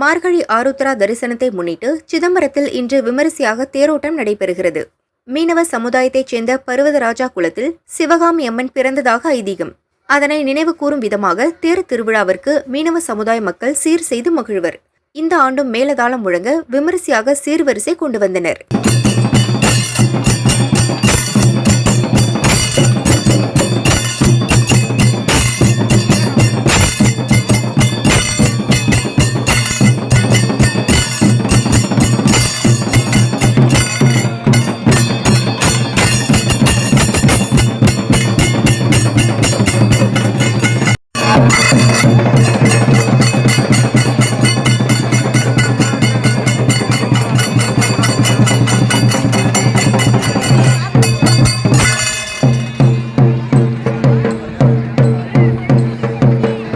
மார்கழி ஆருத்ரா தரிசனத்தை முன்னிட்டு சிதம்பரத்தில் இன்று விமரிசையாக தேரோட்டம் நடைபெறுகிறது. மீனவ சமுதாயத்தைச் சேர்ந்த பர்வதராஜா குலத்தில் சிவகாமி அம்மன் பிறந்ததாக ஐதீகம். அதனை நினைவு கூறும் விதமாக தேர் திருவிழாவிற்கு மீனவ சமுதாய மக்கள் சீர் செய்து மகிழ்வர். இந்த ஆண்டும் மேலதாளம் முழங்க விமரிசையாக சீர்வரிசை கொண்டு வந்தனர்.